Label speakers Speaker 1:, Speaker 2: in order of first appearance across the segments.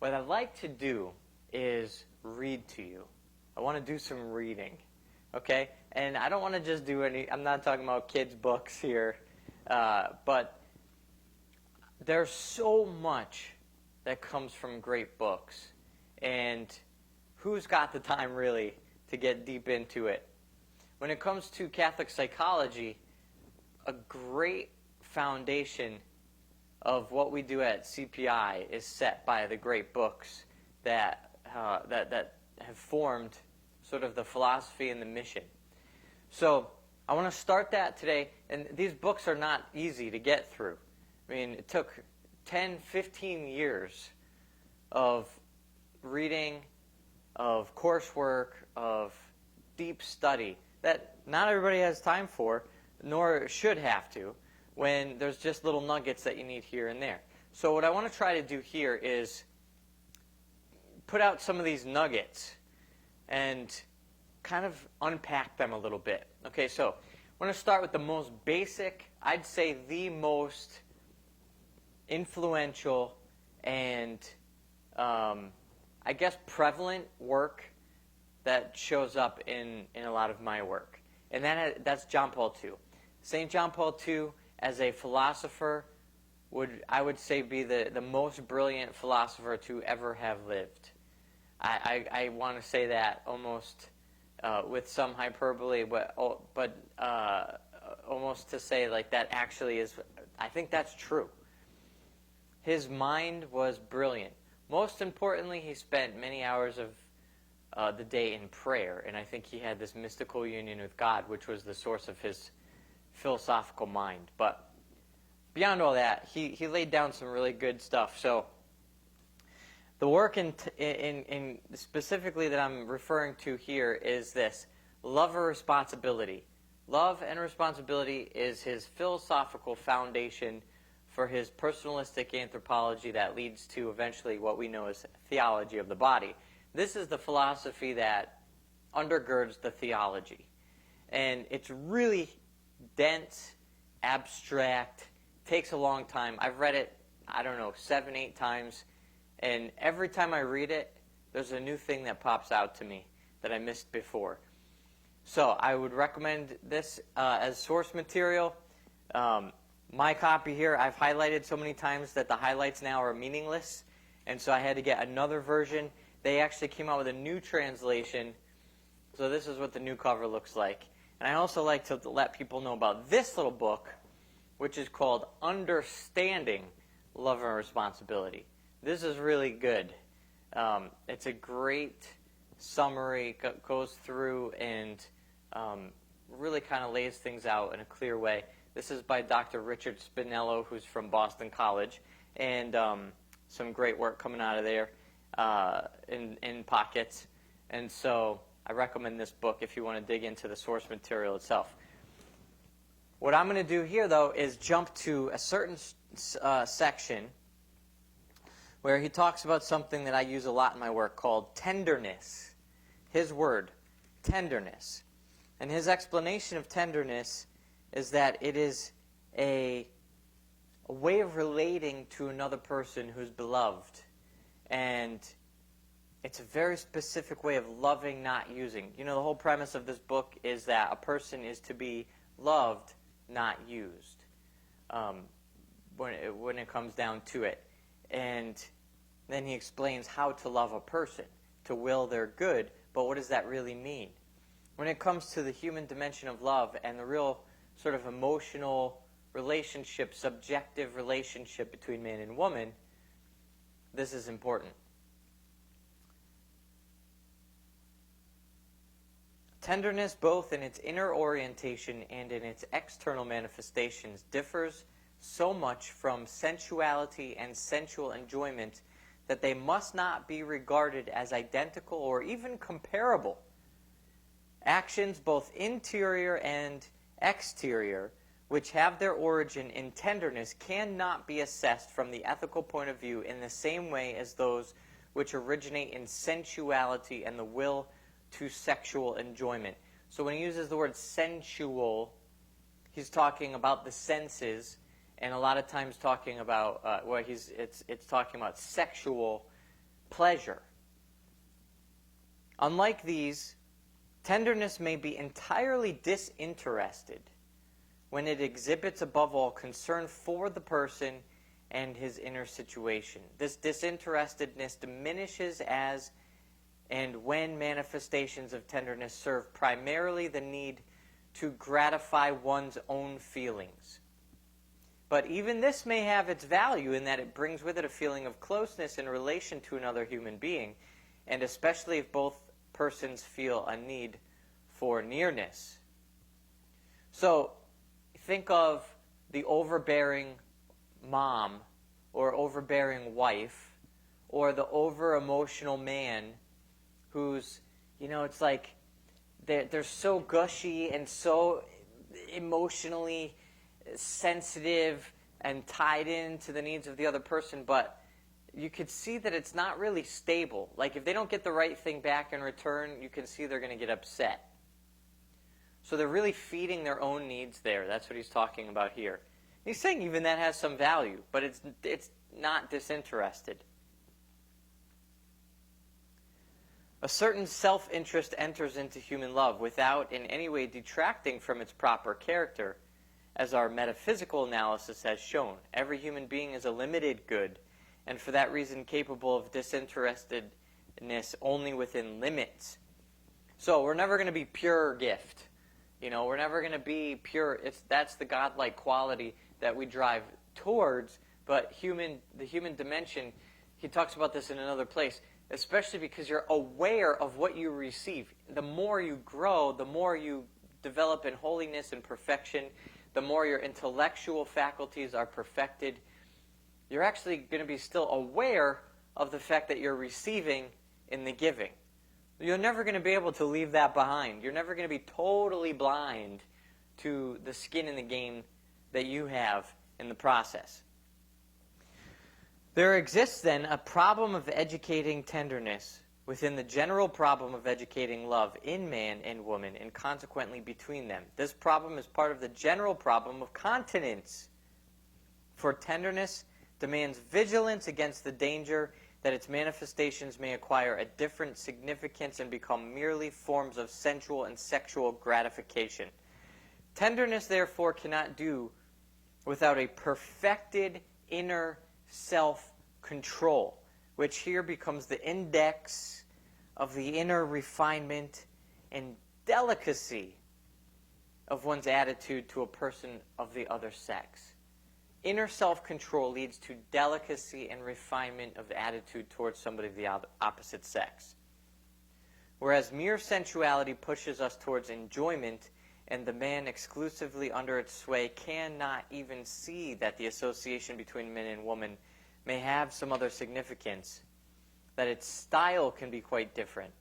Speaker 1: what I'd like to do is read to you. I want to do some reading, okay? And I don't want to just do I'm not talking about kids' books here, but there's so much that comes from great books. And who's got the time, really, to get deep into it? When it comes to Catholic psychology, a great foundation of what we do at CPI is set by the great books that have formed sort of the philosophy and the mission. So I want to start that today, and these books are not easy to get through. I mean, it took 10, 15 years of reading, of coursework, of deep study that not everybody has time for, nor should have to, when there's just little nuggets that you need here and there. So what I want to try to do here is put out some of these nuggets and kind of unpack them a little bit. Okay, so I want to start with the most basic, I'd say the most influential and I guess prevalent work that shows up in a lot of my work. And that's John Paul II. St. John Paul II, as a philosopher, I would say be the most brilliant philosopher to ever have lived. I want to say that almost with some hyperbole, but almost to say like that actually is, I think that's true. His mind was brilliant. Most importantly, he spent many hours of the day in prayer, and I think he had this mystical union with God, which was the source of his philosophical mind. But beyond all that, he laid down some really good stuff. So the work in specifically that I'm referring to here is this: love or responsibility. Love and responsibility is his philosophical foundation for his personalistic anthropology that leads to eventually what we know as theology of the body. This is the philosophy that undergirds the theology. And it's really dense, abstract, takes a long time. I've read it, 7, 8 times. And every time I read it, there's a new thing that pops out to me that I missed before. So I would recommend this as source material. My copy here, I've highlighted so many times that the highlights now are meaningless. And so I had to get another version. They actually came out with a new translation. So this is what the new cover looks like. And I also like to let people know about this little book, which is called Understanding Love and Responsibility. This is really good. It's a great summary, goes through and really kind of lays things out in a clear way. This is by Dr. Richard Spinello, who's from Boston College, and some great work coming out of there in pockets. And so I recommend this book if you want to dig into the source material itself. What I'm going to do here, though, is jump to a certain section where he talks about something that I use a lot in my work called tenderness. His word, tenderness. And his explanation of tenderness is that it is a way of relating to another person who's beloved. And it's a very specific way of loving, not using. You know, the whole premise of this book is that a person is to be loved, not used, when it comes down to it. And then he explains how to love a person, to will their good, but what does that really mean? When it comes to the human dimension of love and the real sort of emotional relationship, subjective relationship between man and woman, this is important. Tenderness, both in its inner orientation and in its external manifestations, differs so much from sensuality and sensual enjoyment that they must not be regarded as identical or even comparable. Actions both interior and exterior, which have their origin in tenderness, cannot be assessed from the ethical point of view in the same way as those which originate in sensuality and the will to sexual enjoyment. So when he uses the word sensual, he's talking about the senses, and a lot of times talking about it's talking about sexual pleasure. Unlike these, tenderness may be entirely disinterested when it exhibits above all concern for the person and his inner situation. This disinterestedness diminishes as and when manifestations of tenderness serve primarily the need to gratify one's own feelings. But even this may have its value in that it brings with it a feeling of closeness in relation to another human being, and especially if both persons feel a need for nearness. So, think of the overbearing mom or overbearing wife or the over-emotional man who's, it's like they're so gushy and so emotionally sensitive and tied into the needs of the other person, but you could see that it's not really stable. Like if they don't get the right thing back in return, you can see they're going to get upset. So they're really feeding their own needs there. That's what he's talking about here. He's saying even that has some value, but it's not disinterested. A certain self-interest enters into human love without in any way detracting from its proper character, as our metaphysical analysis has shown. Every human being is a limited good, and for that reason capable of disinterestedness only within limits. So we're never going to be pure gift. We're never going to be pure. That's the godlike quality that we drive towards, but the human dimension, he talks about this in another place, especially because you're aware of what you receive. The more you grow, the more you develop in holiness and perfection, the more your intellectual faculties are perfected. You're actually going to be still aware of the fact that you're receiving in the giving. You're never going to be able to leave that behind. You're never going to be totally blind to the skin in the game that you have in the process. There exists then a problem of educating tenderness within the general problem of educating love in man and woman, and consequently between them. This problem is part of the general problem of continence. For tenderness demands vigilance against the danger that its manifestations may acquire a different significance and become merely forms of sensual and sexual gratification. Tenderness, therefore, cannot do without a perfected inner self-control, which here becomes the index of the inner refinement and delicacy of one's attitude to a person of the other sex. Inner self-control leads to delicacy and refinement of attitude towards somebody of the opposite sex. Whereas mere sensuality pushes us towards enjoyment, and the man exclusively under its sway cannot even see that the association between man and woman may have some other significance, that its style can be quite different.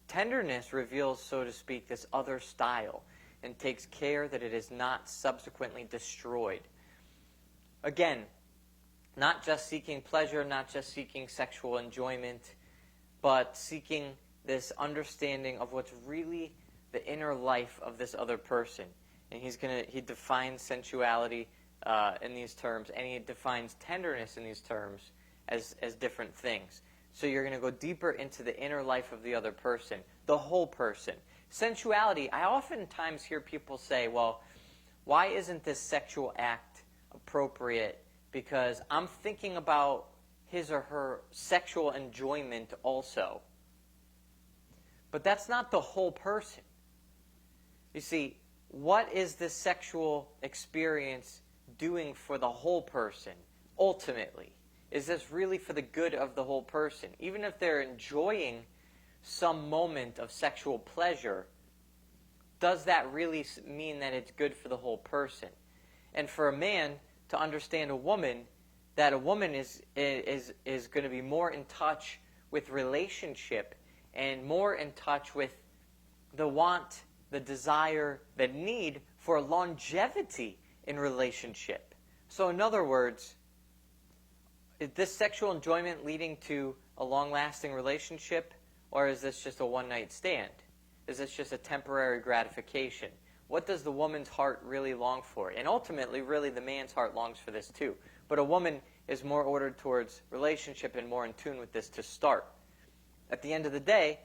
Speaker 1: Tenderness reveals, so to speak, this other style, and takes care that it is not subsequently destroyed. Again, not just seeking pleasure, not just seeking sexual enjoyment, but seeking this understanding of what's really the inner life of this other person. And he defines sensuality in these terms, and he defines tenderness in these terms as different things. So you're going to go deeper into the inner life of the other person, the whole person. Sensuality, I oftentimes hear people say, well, why isn't this sexual act appropriate? Because I'm thinking about his or her sexual enjoyment also. But that's not the whole person. You see, what is this sexual experience doing for the whole person, ultimately? Is this really for the good of the whole person? Even if they're enjoying some moment of sexual pleasure, does that really mean that it's good for the whole person? And for a man to understand a woman, that a woman is going to be more in touch with relationship and more in touch with the want, the desire, the need for longevity in relationship. So in other words, is this sexual enjoyment leading to a long-lasting relationship, or is this just a one-night stand? Is this just a temporary gratification? What does the woman's heart really long for? And ultimately, really, the man's heart longs for this too. But a woman is more ordered towards relationship and more in tune with this to start. At the end of the day,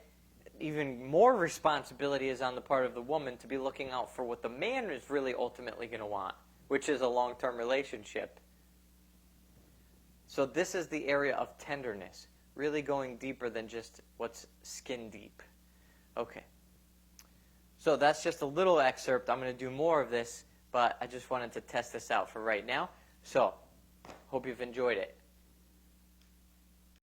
Speaker 1: even more responsibility is on the part of the woman to be looking out for what the man is really ultimately going to want, which is a long-term relationship. So this is the area of tenderness, really going deeper than just what's skin deep. Okay. So that's just a little excerpt. I'm going to do more of this, but I just wanted to test this out for right now. So, hope you've enjoyed it.